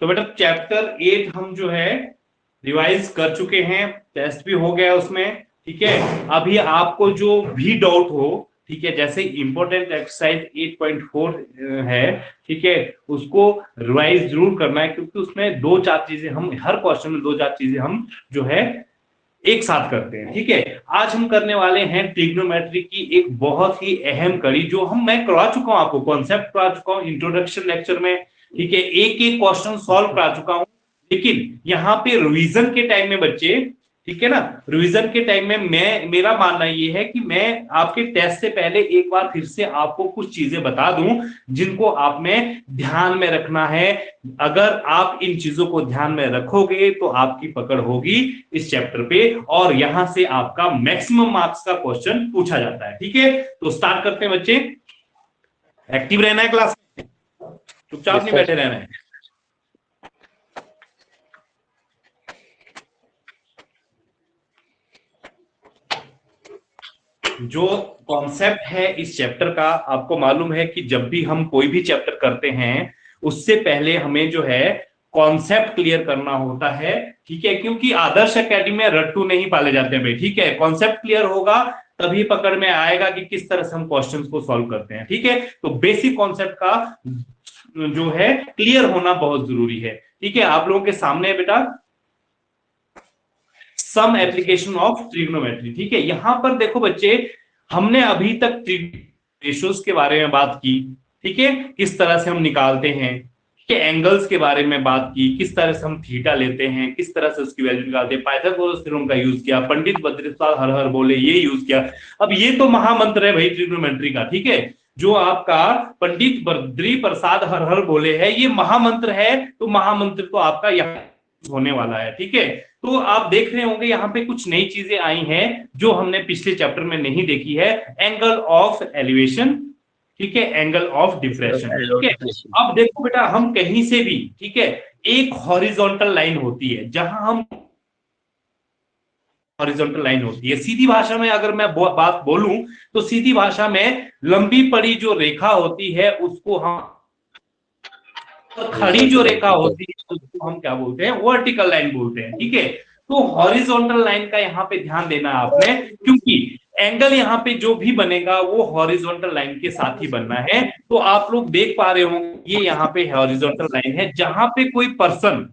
तो बेटा चैप्टर 8 हम जो है रिवाइज कर चुके हैं, टेस्ट भी हो गया उसमें, ठीक है। अभी आपको जो भी डाउट हो, ठीक है, जैसे इंपॉर्टेंट एक्सरसाइज 8.4 है, ठीक है, उसको रिवाइज जरूर करना है, क्योंकि उसमें 2-4 चीजें हम हर क्वेश्चन में 2-4 चीजें हम जो है एक साथ करते हैं, ठीक है। आज हम करने वाले हैं ट्रिग्नोमेट्री की एक बहुत ही अहम कड़ी, जो मैं करवा चुका हूं, आपको कॉन्सेप्ट करा चुका हूं इंट्रोडक्शन लेक्चर में, ठीक है, एक एक क्वेश्चन सॉल्व करा चुका हूं। लेकिन यहाँ पे रिवीजन के टाइम में बच्चे, ठीक है ना, रिवीजन के टाइम में मेरा मानना ये है कि मैं आपके टेस्ट से पहले एक बार फिर से आपको कुछ चीजें बता दूं, जिनको आप में ध्यान में रखना है। अगर आप इन चीजों को ध्यान में रखोगे तो आपकी पकड़ होगी इस चैप्टर पे, और यहां से आपका मैक्सिमम मार्क्स का क्वेश्चन पूछा जाता है, ठीक है। तो स्टार्ट करते हैं बच्चे। एक्टिव रहना है क्लास में, चुपचाप नहीं बैठे रहना है। जो कॉन्सेप्ट है इस चैप्टर का, आपको मालूम है कि जब भी हम कोई भी चैप्टर करते हैं उससे पहले हमें जो है कॉन्सेप्ट क्लियर करना होता है, ठीक है, क्योंकि आदर्श एकेडमी में रट्टू नहीं पाले जाते हैं भाई, ठीक है। कॉन्सेप्ट क्लियर होगा तभी पकड़ में आएगा कि किस तरह से हम क्वेश्चंस को सॉल्व करते हैं, ठीक है। तो बेसिक कॉन्सेप्ट का जो है क्लियर होना बहुत जरूरी है, ठीक है। आप लोगों के सामने बेटा सम एप्लीकेशन ऑफ ट्रिग्नोमेट्री, ठीक है। यहां पर देखो बच्चे, हमने अभी तक रेशियोज के बारे में बात की, ठीक है, किस तरह से हम निकालते हैं, ठीक है, एंगल्स के बारे में बात की, किस तरह से हम थीटा लेते हैं, किस तरह से उसकी वैल्यू निकालते हैं, पाइथागोरस थ्योरम का यूज किया, पंडित बद्रीपाल हर हर बोले ये यूज किया। अब ये तो महामंत्र है भाई ट्रिग्नोमेट्री का, ठीक है, जो आपका पंडित बद्री प्रसाद हर हर बोले है, ये महामंत्र है। तो महामंत्र तो आपका यहाँ होने वाला है, ठीक है। तो आप देख रहे होंगे यहाँ पे कुछ नई चीजें आई हैं जो हमने पिछले चैप्टर में नहीं देखी है। एंगल ऑफ एलिवेशन, ठीक है, एंगल ऑफ डिप्रेशन, ठीक है। अब देखो बेटा, हम कहीं से भी, ठीक है, एक हॉरिजॉन्टल लाइन होती है, जहां हम हॉरिजॉन्टल लाइन होती है, सीधी भाषा में अगर मैं बात बोलूं तो सीधी भाषा में लंबी पड़ी जो रेखा होती है उसको हम, खड़ी जो रेखा होती है उसको हम क्या बोलते हैं, वर्टिकल लाइन बोलते हैं, ठीक है। तो हॉरिजॉन्टल लाइन का यहाँ पे ध्यान देना आपने, क्योंकि एंगल यहाँ पे जो भी बनेगा वो हॉरिजॉन्टल लाइन के साथ ही बनना है। तो आप लोग देख पा रहे होंगे ये यहाँ पे हॉरिजॉन्टल लाइन है, जहां पे कोई पर्सन,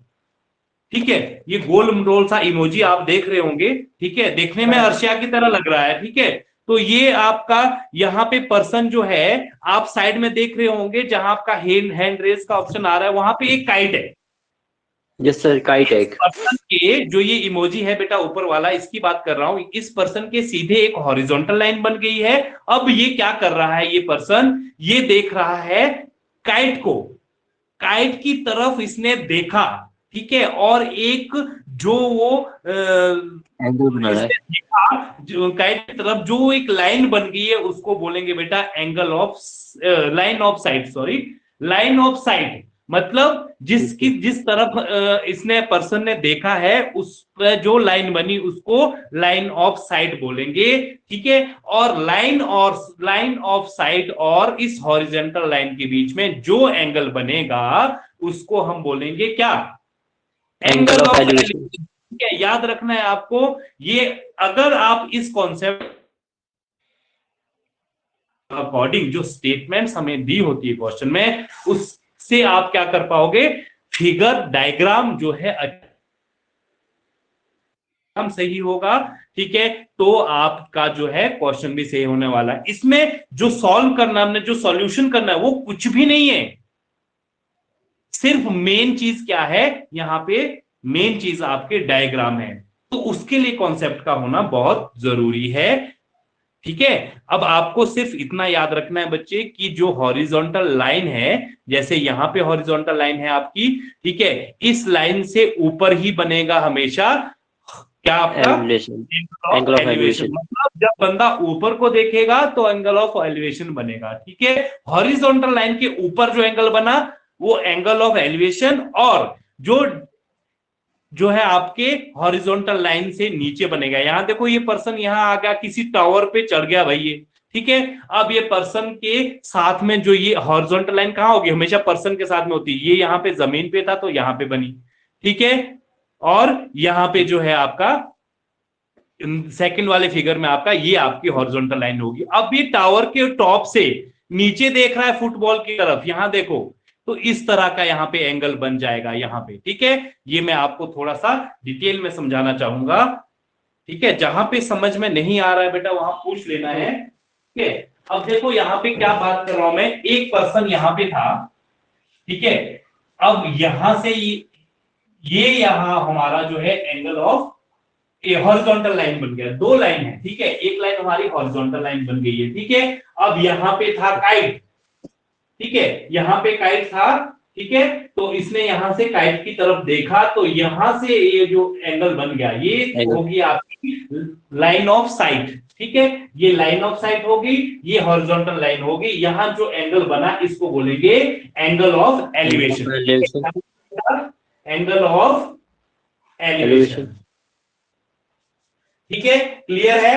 ठीक है, ये गोल मरोल सा इमोजी आप देख रहे होंगे, ठीक है, देखने में अर्शिया की तरह लग रहा है, ठीक है। तो ये आपका यहाँ पे पर्सन जो है, आप साइड में देख रहे होंगे जहां आपका हैंड रेस का ऑप्शन आ रहा है, वहां पे एक काइट है। यस सर, काइट है। पर्सन के जो ये इमोजी है बेटा ऊपर वाला, इसकी बात कर रहा हूं, इस पर्सन के सीधे एक हॉरिजॉन्टल लाइन बन गई है। अब ये क्या कर रहा है, ये पर्सन ये देख रहा है काइट को, काइट की तरफ इसने देखा, ठीक है, और एक जो वो एंगल बना रहा है, जो काइट की तरफ जो एक लाइन बन गई है उसको बोलेंगे बेटा angle of line of site, sorry, line of site. मतलब जिस तरफ इसने पर्सन ने देखा है उस पर जो लाइन बनी उसको लाइन ऑफ साइट बोलेंगे, ठीक है। और लाइन ऑफ साइट और इस हॉरिजॉन्टल लाइन के बीच में जो एंगल बनेगा उसको हम बोलेंगे क्या, एंगल ऑफ एलिवेशन, ठीक है। याद रखना है आपको ये, अगर आप इस कॉन्सेप्ट अकॉर्डिंग जो स्टेटमेंट्स हमें दी होती है क्वेश्चन में, उससे आप क्या कर पाओगे, फिगर डायग्राम जो है हम सही होगा, ठीक है, तो आपका जो है क्वेश्चन भी सही होने वाला है। इसमें जो सॉल्व करना, हमने जो सॉल्यूशन करना है वो कुछ भी नहीं है, सिर्फ मेन चीज क्या है, यहां पे मेन चीज आपके डायग्राम है। तो उसके लिए कॉन्सेप्ट का होना बहुत जरूरी है, ठीक है। अब आपको सिर्फ इतना याद रखना है बच्चे कि जो हॉरिजॉन्टल लाइन है, जैसे यहां पे हॉरिजॉन्टल लाइन है आपकी, ठीक है, इस लाइन से ऊपर ही बनेगा हमेशा क्या आपका एंगल ऑफ एलिवेशन। मतलब जब बंदा ऊपर को देखेगा तो एंगल ऑफ एलिवेशन बनेगा, ठीक है। हॉरिजॉन्टल लाइन के ऊपर जो एंगल बना वो एंगल ऑफ एलिवेशन, और जो है आपके हॉरिजॉन्टल लाइन से नीचे बनेगा। यहां देखो ये पर्सन यहां आ गया, किसी टावर पे चढ़ गया भाई, ये ठीक है। अब ये पर्सन के साथ में जो ये हॉरिजॉन्टल लाइन कहां होगी, हमेशा पर्सन के साथ में होती है, ये यहां पे जमीन पे था तो यहां पे बनी, ठीक है। और यहां पे जो है आपका सेकंड वाले फिगर में आपका ये आपकी हॉरिजॉन्टल लाइन होगी। अब ये टावर के टॉप से नीचे देख रहा है फुटबॉल की तरफ, यहां देखो, तो इस तरह का यहां पे एंगल बन जाएगा यहां पे, ठीक है। ये मैं आपको थोड़ा सा डिटेल में समझाना चाहूंगा, ठीक है। जहां पे समझ में नहीं आ रहा है बेटा वहां पूछ लेना है, ठीक है। अब देखो यहां पे क्या बात कर रहा हूं मैं, एक पर्सन यहां पे था, ठीक है। अब यहां से ये यहां हमारा जो है एंगल ऑफ ये हॉरिजॉन्टल लाइन बन गया, दो लाइन है, ठीक है। एक लाइन हमारी हॉरिजॉन्टल लाइन बन गई है, ठीक है। अब यहां पे था काइट, ठीक है, यहां पे काइट था, ठीक है। तो इसने यहां से काइट की तरफ देखा तो यहां से ये जो एंगल बन गया ये Angle. होगी आपकी लाइन ऑफ साइट, ठीक है। ये लाइन ऑफ साइट होगी, ये हॉरिजॉन्टल लाइन होगी, यहां जो एंगल बना इसको बोलेंगे angle of Angle of elevation, elevation. Angle of elevation, Elevation. ठीक है। क्लियर है,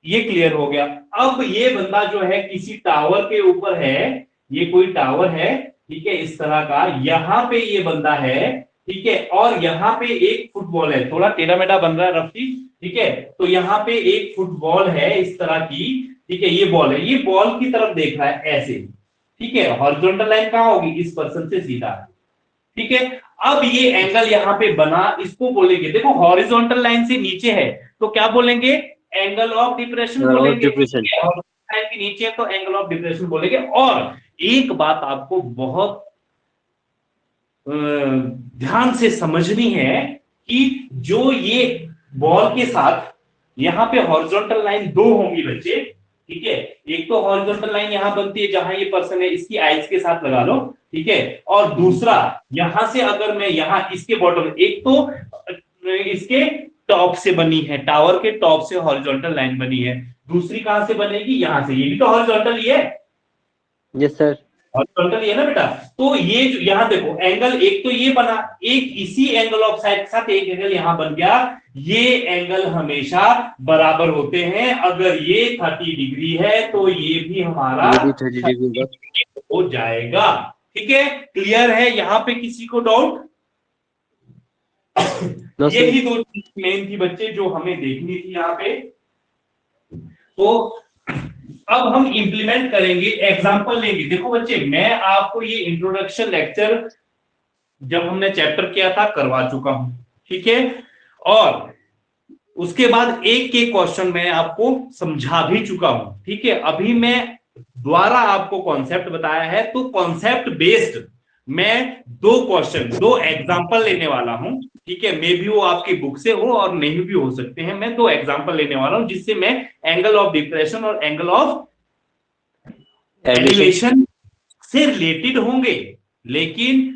ये क्लियर हो गया। अब ये बंदा जो है किसी टावर के ऊपर है, ये कोई टावर है, ठीक है, इस तरह का, यहां पे ये बंदा है, ठीक है। और यहां पे एक फुटबॉल है, थोड़ा टेढ़ा मेढ़ा बन रहा है रफी, ठीक है। तो यहां पे एक फुटबॉल है इस तरह की, ठीक है, ये बॉल है, ये बॉल की तरफ देख रहा है ऐसे, ठीक है। हॉरिजॉन्टल लाइन कहां होगी, इस पर्सन से सीधा, ठीक है। अब ये एंगल यहां पे बना, इसको बोलेंगे, देखो हॉरिजॉन्टल लाइन से नीचे है तो क्या बोलेंगे, angle of depression Angle of बोलेंगे, depression. लाइन के नीचे है तो एंगल ऑफ डिप्रेशन बोलेंगे। और एक बात आपको बहुत ध्यान से समझनी है कि जो ये बॉल के साथ यहां पे हॉरिजॉन्टल लाइन दो होंगी बच्चे, ठीक है। एक तो हॉरिजॉन्टल लाइन यहां बनती है जहां ये पर्सन है, इसकी आइज के साथ लगा लो, ठीक है। और दूसरा यहां से अगर मैं यहां इसके बॉटम, एक तो इसके टॉप से बनी है, टावर के टॉप से हॉरिजॉन्टल लाइन बनी है, दूसरी कहां से बनेगी, यहां से, ये भी तो हॉरिजॉन्टल ही है, Yes, sir. हॉरिजॉन्टल ये ना बेटा। तो ये जो यहां देखो एंगल, एक तो ये बना, एक इसी एंगल ऑफ साइड के साथ एक एंगल यहां बन गया, ये एंगल हमेशा बराबर होते हैं, अगर ये 30 डिग्री है तो ये भी हमारा ये भी 30 degree 30 का. डिग्री हो जाएगा, ठीक है। क्लियर है, यहां पे किसी को डाउट? No, ये sir. ही दो चीज मेन थी बच्चे जो हमें देखनी थी यहाँ पे। तो अब हम इंप्लीमेंट करेंगे, एग्जांपल लेंगे। देखो बच्चे मैं आपको ये इंट्रोडक्शन लेक्चर जब हमने चैप्टर किया था करवा चुका हूं, ठीक है। और उसके बाद एक एक क्वेश्चन मैं आपको समझा भी चुका हूं, ठीक है। अभी मैं द्वारा आपको कॉन्सेप्ट बताया है, तो कॉन्सेप्ट बेस्ड मैं दो क्वेश्चन, दो एग्जांपल लेने वाला हूं, ठीक है। मे भी वो आपकी बुक से हो और नहीं भी हो सकते हैं, मैं दो एग्जांपल लेने वाला हूं जिससे मैं एंगल ऑफ डिप्रेशन और एंगल ऑफ Elevation. एलिवेशन से रिलेटेड होंगे, लेकिन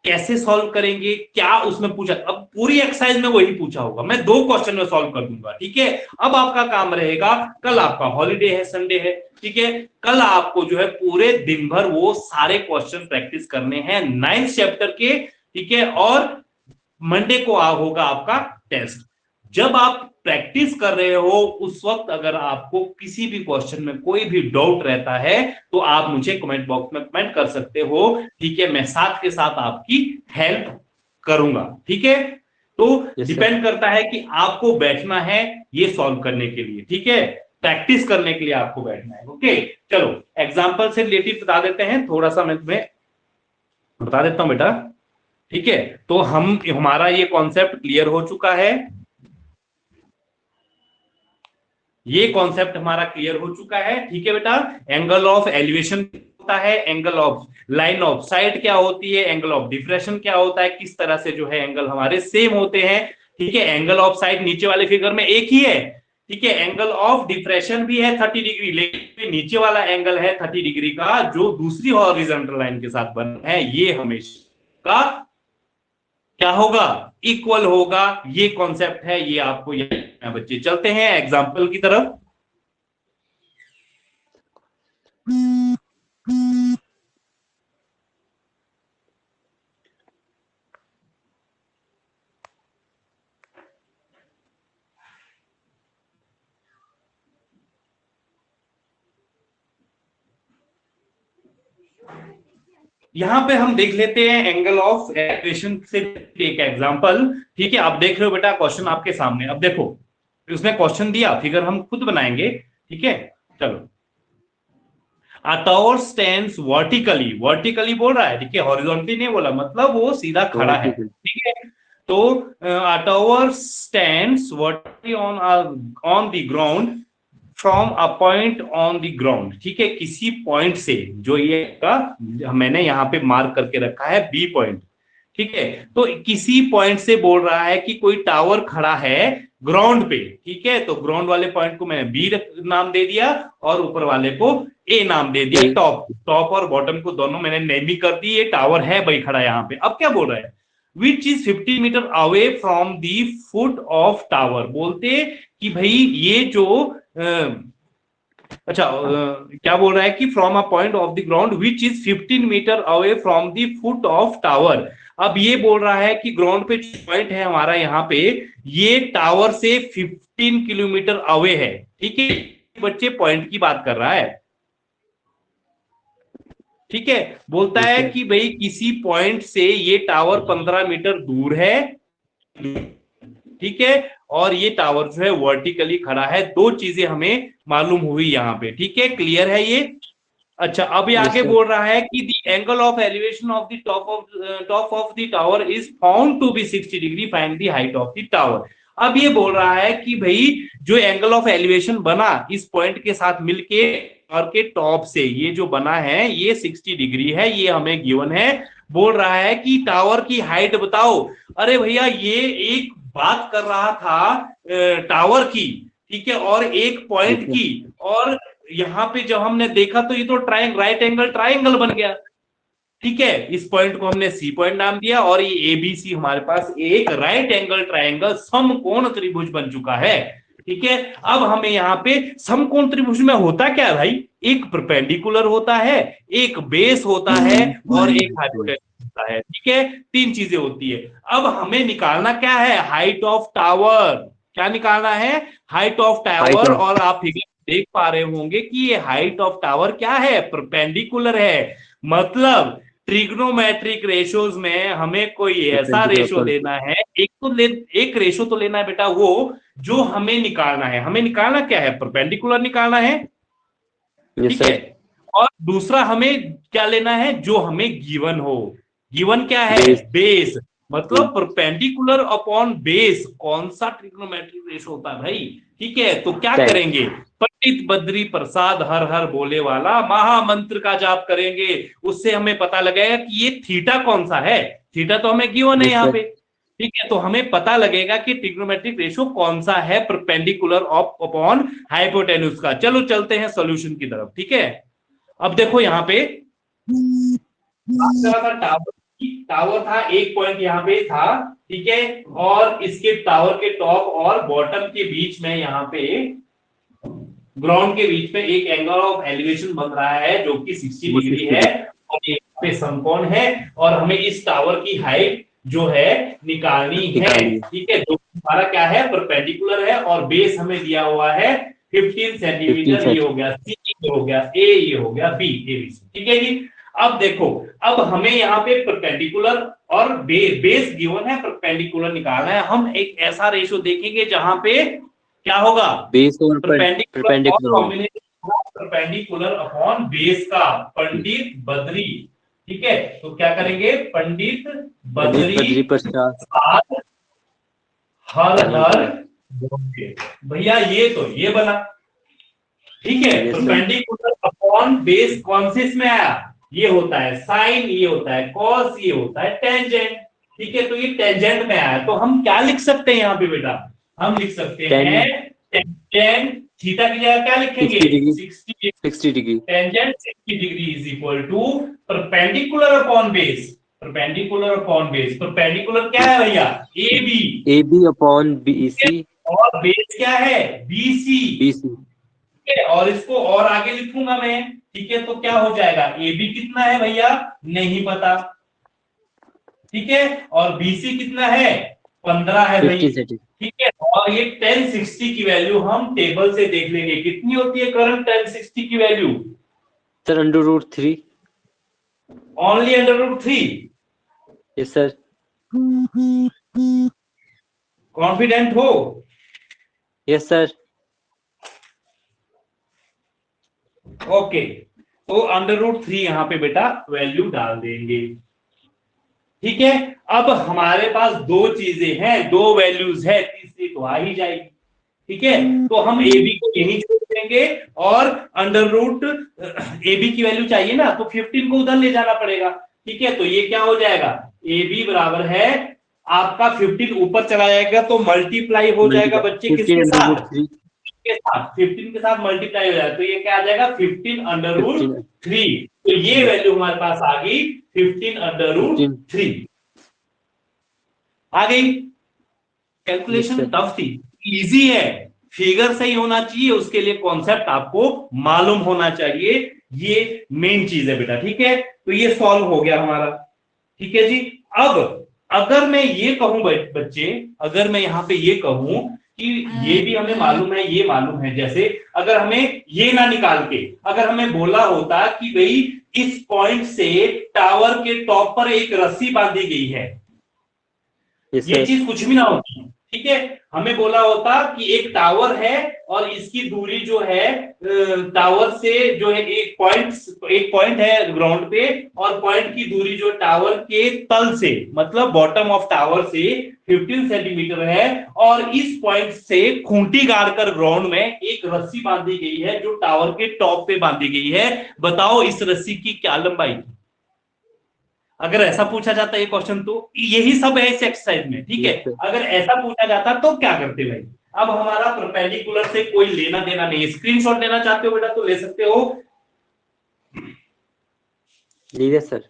कैसे सॉल्व करेंगे, क्या उसमें पूछा, अब पूरी एक्सरसाइज में वही पूछा होगा, मैं दो क्वेश्चन में सॉल्व कर दूंगा, ठीक है। अब आपका काम रहेगा, कल आपका हॉलीडे है, संडे है, ठीक है। कल आपको जो है पूरे दिन भर वो सारे क्वेश्चन प्रैक्टिस करने हैं 9th चैप्टर के, ठीक है। और मंडे को होगा आपका टेस्ट। जब आप प्रैक्टिस कर रहे हो उस वक्त अगर आपको किसी भी क्वेश्चन में कोई भी डाउट रहता है तो आप मुझे कमेंट बॉक्स में कमेंट कर सकते हो, ठीक है। मैं साथ के साथ आपकी हेल्प करूंगा, ठीक है। तो Yes, sir. डिपेंड करता है कि आपको बैठना है ये सॉल्व करने के लिए, ठीक है। प्रैक्टिस करने के लिए आपको बैठना है, ओके। चलो एग्जाम्पल से रिलेटेड बता देते हैं, थोड़ा सा मैं तुम्हें बता देता हूं बेटा, ठीक है। तो हमारा ये कॉन्सेप्ट क्लियर हो चुका है, ये कॉन्सेप्ट हमारा क्लियर हो चुका है, ठीक है बेटा। एंगल ऑफ एलिवेशन होता है, angle of line of site क्या होती है, एंगल ऑफ डिफ्रेक्शन क्या होता है, किस तरह से जो है एंगल हमारे सेम होते हैं, ठीक है। एंगल ऑफ साइट नीचे वाले फिगर में एक ही है, ठीक है। एंगल ऑफ डिफ्रेक्शन भी है 30 डिग्री, लेकिन नीचे वाला एंगल है 30 डिग्री का जो दूसरी हॉरिजॉन्टल लाइन के साथ बना है, ये हमेशा का क्या होगा, इक्वल होगा। ये कॉन्सेप्ट है, ये आपको याद रखना है बच्चे। चलते हैं एग्जाम्पल की तरफ। यहाँ पे हम देख लेते हैं एंगल ऑफ एलिवेशन से एक एग्जांपल। ठीक है, आप देख रहे हो बेटा क्वेश्चन आपके सामने। अब देखो उसने क्वेश्चन दिया, फिगर हम खुद बनाएंगे। ठीक है, चलो। A tower stands vertically, vertically बोल रहा है, ठीक है, हॉरिजॉन्टली नहीं बोला, मतलब वो सीधा खड़ा है। Vertical. ठीक है, तो a tower stands vertically on the ground from a point on the ground। ठीक है, किसी पॉइंट से, जो ये का मैंने यहाँ पे मार्क करके रखा है बी पॉइंट। ठीक है, तो किसी पॉइंट से बोल रहा है कि कोई टावर खड़ा है ग्राउंड पे। ठीक है, तो ग्राउंड वाले पॉइंट को मैंने बी नाम दे दिया और ऊपर वाले को ए नाम दे दिया। टॉप टॉप और बॉटम को दोनों मैंने नेमिंग कर दी। ये टावर है भाई खड़ा यहाँ पे। अब क्या बोल रहा है, which is 50 metre away from the foot of tower. बोलते कि भाई ये जो क्या बोल रहा है कि from a point of the ground which is 15 metre away from the foot of tower. अब ये बोल रहा है कि ग्राउंड पे पॉइंट है हमारा यहाँ पे, ये टावर से 15 किलोमीटर अवे है। ठीक है, बच्चे पॉइंट की बात कर रहा है। ठीक है, बोलता है कि भाई किसी पॉइंट से ये टावर 15 मीटर दूर है। ठीक है, और ये टावर जो है वर्टिकली खड़ा है। दो चीजें हमें मालूम हुई यहाँ पे। ठीक है, क्लियर है ये। अच्छा, अब ये आगे बोल रहा है कि the angle of elevation of the top of the tower is found to be 60 degree, find the height of the tower. अब ये बोल रहा है कि भाई जो एंगल ऑफ एलिवेशन बना इस पॉइंट के साथ मिलके और के टॉप से, ये जो बना है ये 60 डिग्री है, ये हमें गिवन है। बोल रहा है कि टावर की हाइट बताओ। अरे भैया, ये एक बात कर रहा था टावर की, ठीक है, और एक पॉइंट की, और यहाँ पे जब हमने देखा तो ये तो राइट एंगल ट्राइंगल बन गया। ठीक है, इस पॉइंट को हमने सी पॉइंट नाम दिया और ये एबीसी हमारे पास एक राइट एंगल ट्राइंगल समकोण त्रिभुज बन चुका है। ठीक है, अब हमें यहाँ पे समकोण त्रिभुज में होता क्या है भाई, एक परपेंडिकुलर होता है, एक बेस होता है और एक हाइपोटेन्यूज होता है। ठीक है, तीन चीजें होती है। अब हमें निकालना क्या है, हाइट ऑफ टावर। क्या निकालना है, हाइट ऑफ टावर। और आप फिगर देख पा रहे होंगे कि ये हाइट ऑफ टावर क्या है, परपेंडिकुलर है। मतलब ट्रिग्नोमेट्रिक रेशोज में हमें कोई ऐसा रेशो लेना है, एक रेशो तो लेना है बेटा, वो जो हमें निकालना है। हमें निकालना क्या है, परपेंडिकुलर निकालना है। ठीक है, और दूसरा हमें क्या लेना है, जो हमें गिवन हो। गिवन क्या है, बेस। मतलब परपेंडिकुलर अपॉन बेस कौन सा ट्रिग्नोमेट्रिक रेशो होता है भाई। ठीक है, तो क्या करेंगे, पंडित बद्री प्रसाद हर हर बोले वाला महामंत्र का जाप करेंगे। उससे हमें पता लगेगा कि ये थीटा कौन सा है। थीटा तो हमें गिवन है यहाँ पे। ठीक है, तो हमें पता लगेगा कि ट्रिग्नोमेट्रिक रेशो कौन सा है परपेंडिकुलर अपॉन हाइपोटेन्यूज का। चलो चलते हैं सॉल्यूशन की तरफ। ठीक है, अब देखो यहाँ पे टावर था, एक पॉइंट यहाँ पे था। ठीक है, और इसके टावर के टॉप और बॉटम के बीच में, यहाँ पे ग्राउंड के बीच में एक एंगल ऑफ एलिवेशन बन रहा है जो कि 60 डिग्री है और यहाँ पे समकोण है, और हमें इस टावर की हाइट जो है निकालनी है। ठीक है, जो हमारा क्या है, परपेंडिकुलर है, और बेस हमें दिया हुआ है 15 सेंटीमीटर। ये हो गया सी, ये हो गया ए, ये हो गया बी, एबीसी। ठीक है जी। अब देखो, अब हमें यहाँ पे परपेंडिकुलर और बेस गिवन है, परपेंडिकुलर निकालना है। हम एक ऐसा रेशो देखेंगे जहां पे क्या होगा, बेस और परपेंडिकुलर अपॉन बेस का, पंडित बद्री। ठीक है, तो क्या करेंगे, पंडित बद्री प्रसाद हर हर भैया, ये तो ये बना। ठीक है, परपेंडिकुलर अपॉन बेस कौन से इसमें आया, ये होता है साइन, ये होता है कॉस, ये होता है टेंजेंट। ठीक है, तो ये टेंजेंट में आया, तो हम क्या लिख सकते हैं यहाँ पे बेटा, हम लिख सकते हैं टेंजेंट थीटा की जगह क्या लिखेंगे, 60 degree. Tangent 60 degree is equal to perpendicular upon base, perpendicular upon base. Perpendicular क्या है भैया, ए बी अपॉन बीसी, और बेस क्या है, बीसी। और इसको और आगे लिखूंगा मैं। ठीक है, तो क्या हो जाएगा, ए बी कितना है भैया, नहीं पता। ठीक है, और बीसी कितना है, 15 है भाई। ठीक है, और ये 1060 की वैल्यू हम टेबल से देख लेंगे, कितनी होती है करंट 1060 की value, sir √3। Only √3। Yes sir. Confident हो? Yes sir. ओके, तो √3 यहाँ पे बेटा वैल्यू डाल देंगे। ठीक है, अब हमारे पास दो चीजें हैं, दो वैल्यूज है, तीसरी तो आ ही जाएगी। ठीक है, तो हम ए बी को यही छोड़ देंगे और √AB की वैल्यू चाहिए ना, तो 15 को उधर ले जाना पड़ेगा। ठीक है, तो ये क्या हो जाएगा, ए बी बराबर है आपका 15 ऊपर चला जाएगा तो मल्टीप्लाई हो जाएगा बच्चे किसके साथ, 15 के साथ 15 के साथ मल्टीप्लाई हो जाएगा, तो ये क्या आ जाएगा 15 √3। तो ये वैल्यू हमारे पास आ गई 15 √3 आ गई। कैलकुलेशन टफ थी, इजी है, फिगर सही होना चाहिए, उसके लिए कॉन्सेप्ट आपको मालूम होना चाहिए, ये मेन चीज है बेटा। ठीक है, तो ये सॉल्व हो गया हमारा। ठीक है जी, अब अगर मैं ये कहूं बच्चे, अगर मैं यहां पे ये कहूं कि ये भी हमें मालूम है, ये मालूम है, जैसे अगर हमें ये ना निकाल के अगर हमें बोला होता कि भाई इस पॉइंट से टावर के टॉप पर एक रस्सी बांधी गई है, ये चीज कुछ भी ना होती। ठीक है, हमें बोला होता कि एक टावर है और इसकी दूरी जो है टावर से जो है एक पॉइंट है ग्राउंड पे, और पॉइंट की दूरी जो टावर के तल से मतलब बॉटम ऑफ टावर से 15 सेंटीमीटर है, और इस पॉइंट से खूंटी गाड़कर ग्राउंड में एक रस्सी बांधी गई है जो टावर के टॉप पे बांधी गई है। बताओ इस रस्सी की क्या लंबाई थी? अगर ऐसा पूछा जाता है ये क्वेश्चन, तो यही सब है इस एक्सरसाइज में। ठीक है, अगर ऐसा पूछा जाता तो क्या करते भाई? अब हमारा परपेंडिकुलर से कोई लेना देना नहीं है, स्क्रीनशॉट लेना चाहते हो बेटा तो ले सकते हो। लीजिए सर।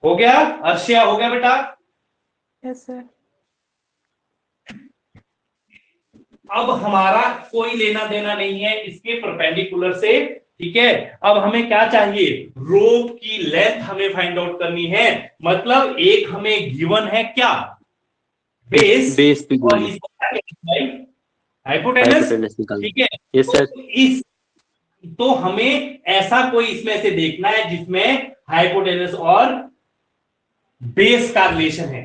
हो गया अर्शिया, हो गया बेटा? Yes sir. अब हमारा कोई लेना देना नहीं है इसके परपेंडिकुलर से। ठीक है, अब हमें क्या चाहिए, रोप की लेंथ हमें फाइंड आउट करनी है। मतलब एक हमें गिवन है क्या, बेस और हाइपोटेनस। ठीक है, यस सर। तो हमें ऐसा कोई इसमें से देखना है जिसमें हाइपोटेनस और बेस का रिलेशन है।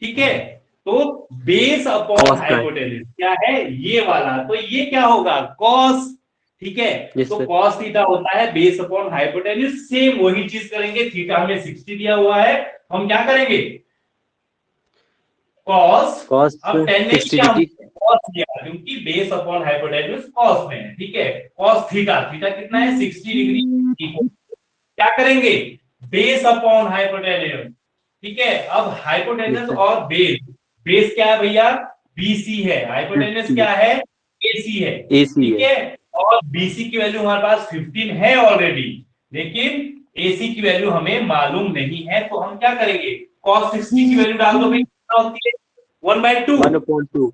ठीक है, तो बेस अपॉन हाइपोटेनस क्या है, ये वाला, तो ये क्या होगा, कॉस। ठीक है, तो कॉस थीटा होता है बेस अपॉन हाइपोटेनस। सेम वही चीज करेंगे, थीटा हमें 60 दिया हुआ है, हम क्या करेंगे, कॉस अब 10 ने क्या कॉस दिया क्योंकि बेस अपॉन हाइपोटेनस कॉस में है। ठीक है, कॉस थीटा, थीटा कितना है 60 डिग्री। क्या करेंगे, बेस अपॉन हाइपोटेनस। ठीक है, अब हाइपोटेनस और बेस, बेस क्या है भैया, बीसी है, हाइपोटेनस क्या है, एसी है। ठीक है, और बीसी की वैल्यू हमारे पास 15 है ऑलरेडी, लेकिन एसी की वैल्यू हमें मालूम नहीं है, तो हम क्या करेंगे, cos 60 की वैल्यू डाल दो भाई, कितना होती है 1/2। 1/2।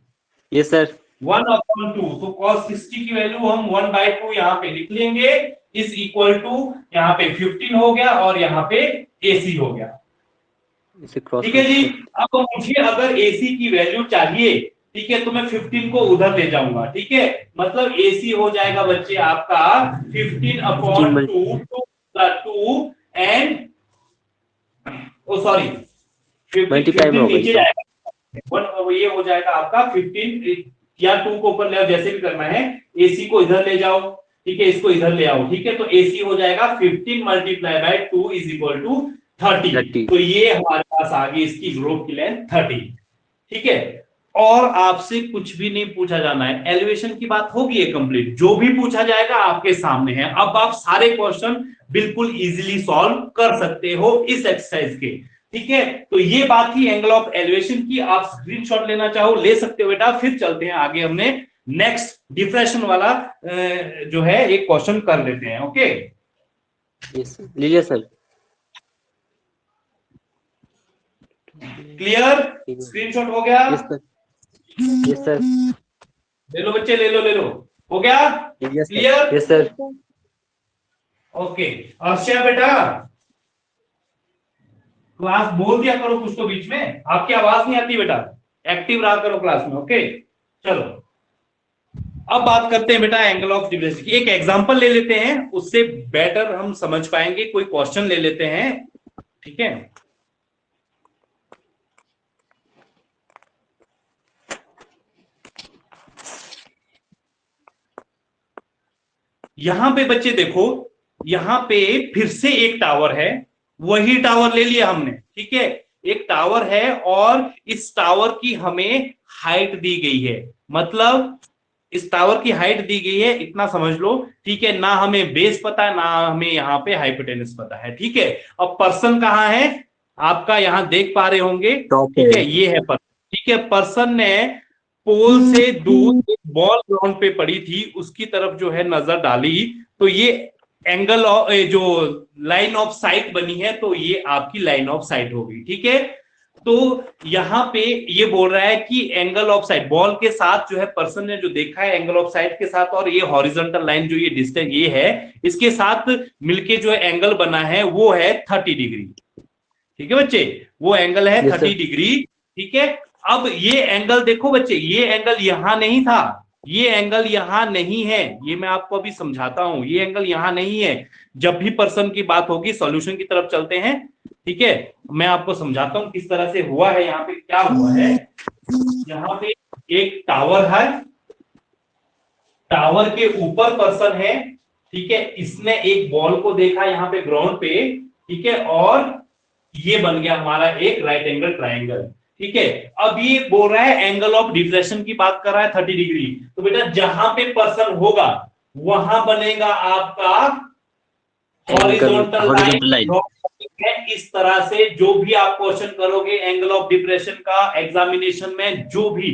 Yes sir. 1/2, तो cos 60 की वैल्यू हम 1/2 यहाँ पे लिख लेंगे, इज इक्वल टू यहाँ पे 15 हो गया और यहाँ पे एसी हो गया। ठीक है जी, अब मुझे अगर एसी की वैल्यू चाहिए, ठीक है, तो मैं 15 को उधर ले जाऊंगा। ठीक है, मतलब एसी हो जाएगा बच्चे आपका 15/2 एंड सॉरी 15 नीचे जाएगा, ये हो जाएगा आपका 15 या 2 को ऊपर ले आओ, जैसे भी करना है, एसी को इधर ले जाओ। ठीक है, इसको इधर ले आओ। ठीक है, तो एसी हो जाएगा 15 × 2 इज इक्वल टू 30। तो ये हमारे पास आ गई इसकी ग्रुप की लेंथ 30। ठीक है, और आपसे कुछ भी नहीं पूछा जाना है, एलिवेशन की बात होगी ये कंप्लीट, जो भी पूछा जाएगा आपके सामने है। अब आप सारे क्वेश्चन बिल्कुल इजीली सॉल्व कर सकते हो इस एक्सरसाइज के। ठीक है, तो ये बात थी एंगल ऑफ एलिवेशन की, आप स्क्रीनशॉट लेना चाहो ले सकते हो बेटा। फिर चलते हैं आगे, हमने नेक्स्ट डिफ्रेक्शन वाला जो है एक क्वेश्चन कर लेते हैं। ओके, यस लीजिए सर। क्लियर, स्क्रीनशॉट हो गया? Yes sir. ले लो बच्चे, ले लो ले लो, हो गया क्लियर? Yes sir. ओके, अर्षया बेटा क्लास बोल दिया करो कुछ तो बीच में, आपकी आवाज नहीं आती बेटा, एक्टिव रहा करो क्लास में। ओके, चलो अब बात करते हैं बेटा एंगल ऑफ डिफ्लेक्शन की। एक एग्जांपल ले लेते हैं, उससे बेटर हम समझ पाएंगे। कोई क्वेश्चन ले लेते हैं, ठीक है। यहां पे बच्चे देखो, यहां पे फिर से एक टावर है, वही टावर ले लिया हमने, ठीक है। एक टावर है और इस टावर की हमें हाइट दी गई है, मतलब इस टावर की हाइट दी गई है, इतना समझ लो, ठीक है। ना हमें बेस पता है, ना हमें यहाँ पे हाइपोटेनस पता है, ठीक है। अब पर्सन कहाँ है आपका, यहां देख पा रहे होंगे, टॉप ठीक है, ये है पर्सन, ठीक है। पर्सन ने पोल से दूर एक बॉल ग्राउंड पे पड़ी थी, उसकी तरफ जो है नजर डाली, तो ये एंगल जो लाइन ऑफ साइट बनी है, तो ये आपकी लाइन ऑफ साइट होगी, ठीक है। तो यहां पे ये बोल रहा है कि एंगल ऑफ साइट बॉल के साथ जो है पर्सन ने जो देखा है एंगल ऑफ साइट के साथ, और ये हॉरिजॉन्टल लाइन जो ये डिस्टेंस ये है, इसके साथ मिलके जो एंगल बना है वो है 30 डिग्री, ठीक है बच्चे, वो एंगल है 30 डिग्री, ठीक है। अब ये एंगल देखो बच्चे, ये एंगल यहां नहीं था, ये एंगल यहां नहीं है, ये मैं आपको अभी समझाता हूं, ये एंगल यहां नहीं है। जब भी पर्सन की बात होगी, सॉल्यूशन की तरफ चलते हैं, ठीक है। मैं आपको समझाता हूं किस तरह से हुआ है, यहाँ पे क्या हुआ है। यहाँ पे एक टावर है, टावर के ऊपर पर्सन है, ठीक है। इसने एक बॉल को देखा यहाँ पे ग्राउंड पे, ठीक है, और ये बन गया हमारा एक राइट एंगल ट्राइंगल, ठीक है। अब ये बोल रहा है एंगल ऑफ डिफ्लेक्शन की बात कर रहा है 30 डिग्री, तो बेटा जहां पे पर्सन होगा वहां बनेगा आपका हॉरिजॉन्टल लाइन। इस तरह से जो भी आप क्वेश्चन करोगे एंगल ऑफ डिफ्लेक्शन का एग्जामिनेशन में, जो भी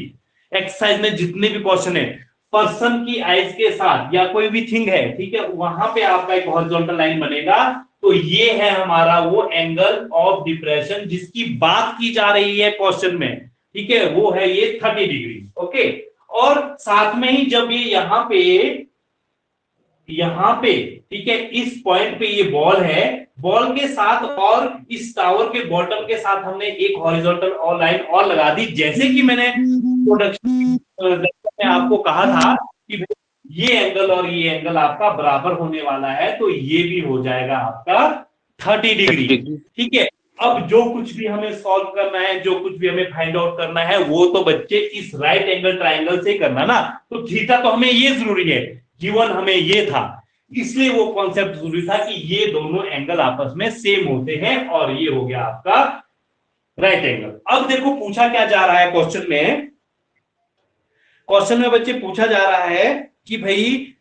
एक्सरसाइज में जितने भी क्वेश्चन है, पर्सन की आइज के साथ या कोई भी थिंग है, ठीक है, वहां पे आपका एक हॉरिजॉन्टल लाइन बनेगा। तो ये है हमारा वो एंगल ऑफ डिप्रेशन जिसकी बात की जा रही है क्वेश्चन में, ठीक है, वो है ये 30 डिग्री, ओके। और साथ में ही जब ये यहाँ पे ठीक है, इस पॉइंट पे ये बॉल है, बॉल के साथ और इस टावर के बॉटम के साथ हमने एक हॉरिजॉन्टल और लाइन और लगा दी, जैसे कि मैंने प्रोडक्शन में आपको कहा था कि ये एंगल और ये एंगल आपका बराबर होने वाला है, तो ये भी हो जाएगा आपका 30 डिग्री, ठीक है। अब जो कुछ भी हमें सॉल्व करना है, जो कुछ भी हमें फाइंड आउट करना है, वो तो बच्चे इस राइट एंगल ट्राइंगल से करना ना। तो थीटा तो हमें ये जरूरी है, गिवन हमें ये था, इसलिए वो कॉन्सेप्ट जरूरी था कि ये दोनों एंगल आपस में सेम होते हैं, और ये हो गया आपका राइट एंगल। अब देखो पूछा क्या जा रहा है क्वेश्चन में, क्वेश्चन में बच्चे पूछा जा रहा है कि भाई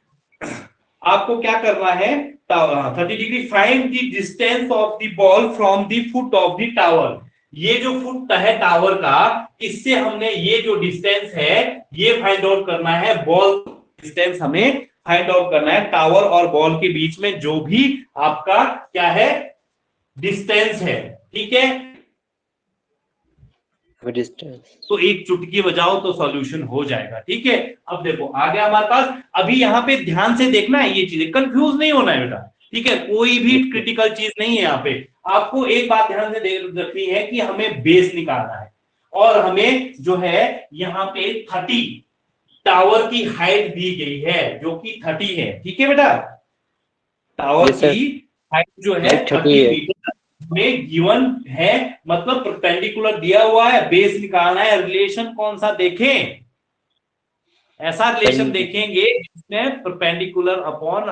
आपको क्या करना है, 30 degree, find the distance of the ball from the foot of the tower. ये जो फुट है टावर का, इससे हमने ये जो डिस्टेंस है ये फाइंड आउट करना है, बॉल डिस्टेंस हमें फाइंड आउट करना है, टावर और बॉल के बीच में जो भी आपका क्या है डिस्टेंस है, ठीक है। तो एक चुटकी बजाओ तो सॉल्यूशन हो जाएगा, ठीक है। अब देखो आ गया हमारे पास, अभी यहाँ पे ध्यान से देखना है, ये चीजें कंफ्यूज नहीं होना है बेटा, ठीक है, कोई भी क्रिटिकल चीज नहीं है यहाँ पे। आपको एक बात ध्यान से रखनी है कि हमें बेस निकालना है, और हमें जो है यहाँ पे 30 टावर की हाइट दी गई है जो कि 30 है, ठीक है बेटा। टावर की हाइट जो है 30 मीटर में गिवन है, मतलब परपेंडिकुलर दिया हुआ है, बेस निकालना है। रिलेशन कौन सा देखें, ऐसा रिलेशन देखेंगे जिसमें परपेंडिकुलर अपॉन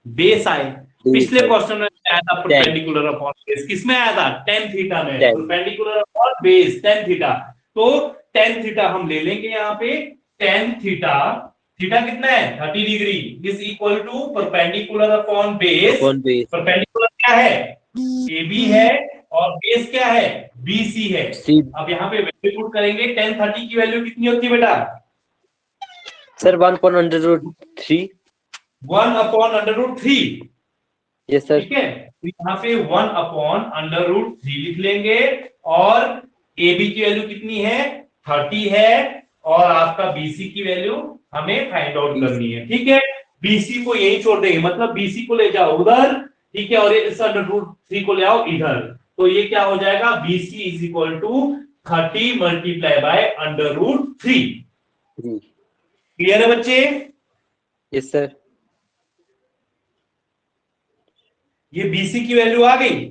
बेस आए। पिछले क्वेश्चन में आया था परपेंडिकुलर अपॉन बेस, किसमें आया था, tan थीटा में, perpendicular upon base tan theta. तो tan थीटा हम ले लेंगे यहाँ पे, tan थीटा, थीटा कितना है 30 degree, is equal to perpendicular upon base. Perpendicular क्या है, AB है, और बेस क्या है BC है। अब यहाँ पे वैल्यू पुट करेंगे, tan 30 की वैल्यू कितनी होती है बेटा सर 1/√3। 1/√3, यस सर, ठीक है। तो यहाँ पे 1/√3 लिख लेंगे, और AB की वैल्यू कितनी है 30 है, और आपका BC की वैल्यू हमें फाइंड आउट करनी है, ठीक है। BC को यही छोड़ देंगे, मतलब BC को ले जाओ उधर, ठीक है, और इस √3 को ले आओ इधर, तो ये क्या हो जाएगा, BC is equal to 30 multiply by √3। Clear है बच्चे, यस सर। ये BC की वैल्यू आ गई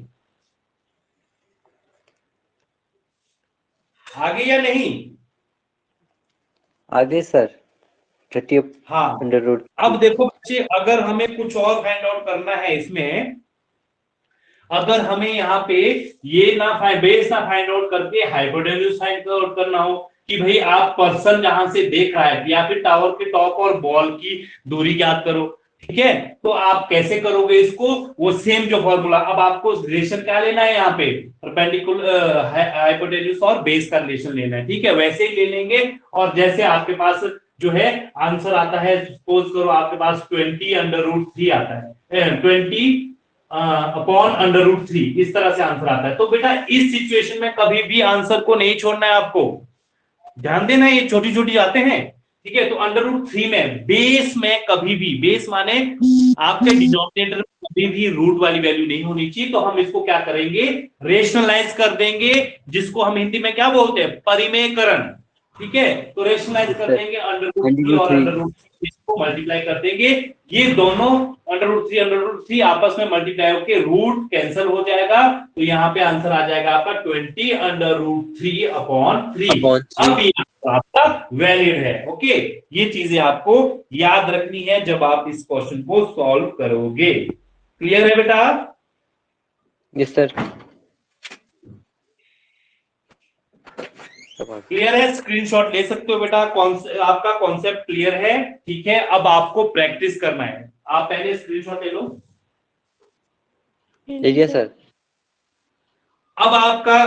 या नहीं? आगे सर 30 हाँ। Under root. अब देखो बच्चे, अगर हमें कुछ और फाइंड आउट करना है इसमें, अगर हमें यहाँ पे ये ना बेस ना फाइंड आउट करके हाइपोटेन्यूज फाइंड आउट करना हो कि भाई आप पर्सन जहां से देख रहा है या फिर टावर के टॉप और बॉल की दूरी ज्ञात करो, ठीक है, तो आप कैसे करोगे इसको? वो सेम जो फॉर्मूला, अब आपको रिलेशन क्या लेना है यहाँ पे, परपेंडिकुलर हाइपोटेन्यूज और बेस का रिलेशन लेना है, ठीक है, वैसे ही ले लेंगे। और जैसे आपके पास जो है आंसर आता है, सपोज करो आपके पास 20 अंडर रूट 3 आता है, 20 अपॉन अंडर रूट 3, इस तरह से आंसर आता है। तो बेटा इस सिचुएशन में कभी भी आंसर को नहीं छोड़ना है आपको, ध्यान देना, ये छोटी छोटी आते हैं, ठीक है। तो अंडर रूट 3 में बेस में कभी भी, बेस माने आपके डिनोमिनेटर में कभी भी रूट वाली वैल्यू नहीं होनी चाहिए। तो हम इसको क्या करेंगे, रेशनलाइज कर देंगे, जिसको हम हिंदी में क्या बोलते हैं, परिमेयकरण, ठीक है। तो रेशनलाइज कर देंगे, अंडर रूट 3 और अंडर रूट 3 इसको मल्टीप्लाई कर देंगे, ये दोनों अंडर रूट 3 आपस में मल्टीप्लाई होकर रूट कैंसिल हो जाएगा। तो यहाँ पे आंसर आ जाएगा आपका 20 अंडर रूट 3 अपॉन 3। अब ये आपका वैलिड है। ओके, ये चीजें आपको याद रखनी है जब आप इस क्वेश्चन को सॉल्व करोगे। क्लियर है बेटा? Yes sir. क्लियर है? स्क्रीनशॉट ले सकते हो बेटा, आपका कॉन्सेप्ट क्लियर है, ठीक है। अब आपको प्रैक्टिस करना है, आप पहले स्क्रीनशॉट ले लो। ठीक है सर। अब आपका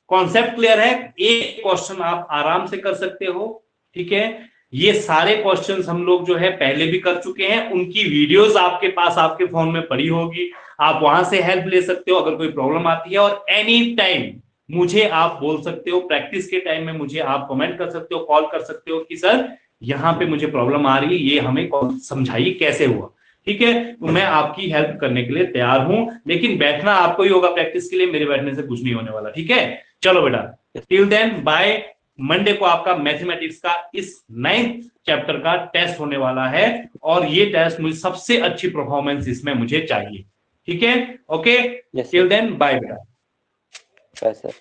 कॉन्सेप्ट क्लियर है, एक क्वेश्चन आप आराम से कर सकते हो, ठीक है। ये सारे क्वेश्चंस हम लोग जो है पहले भी कर चुके हैं, उनकी वीडियोस आपके पास आपके फोन में पड़ी होगी, आप वहां से हेल्प ले सकते हो अगर कोई प्रॉब्लम आती है। और एनी टाइम मुझे आप बोल सकते हो, प्रैक्टिस के टाइम में मुझे आप कमेंट कर सकते हो, कॉल कर सकते हो कि सर यहाँ पे मुझे प्रॉब्लम आ रही है, ये हमें समझाइए कैसे हुआ, ठीक है। तो मैं आपकी हेल्प करने के लिए तैयार हूं, लेकिन बैठना आपको ही होगा प्रैक्टिस के लिए, मेरे बैठने से कुछ नहीं होने वाला, ठीक है। चलो बेटा, टिल देन बाय मंडे को आपका मैथमेटिक्स का इस 9th चैप्टर का टेस्ट होने वाला है, और ये टेस्ट मुझे सबसे अच्छी परफॉर्मेंस इसमें मुझे चाहिए, ठीक है। ओके, टिल देन बाय बेटा। Bye sir.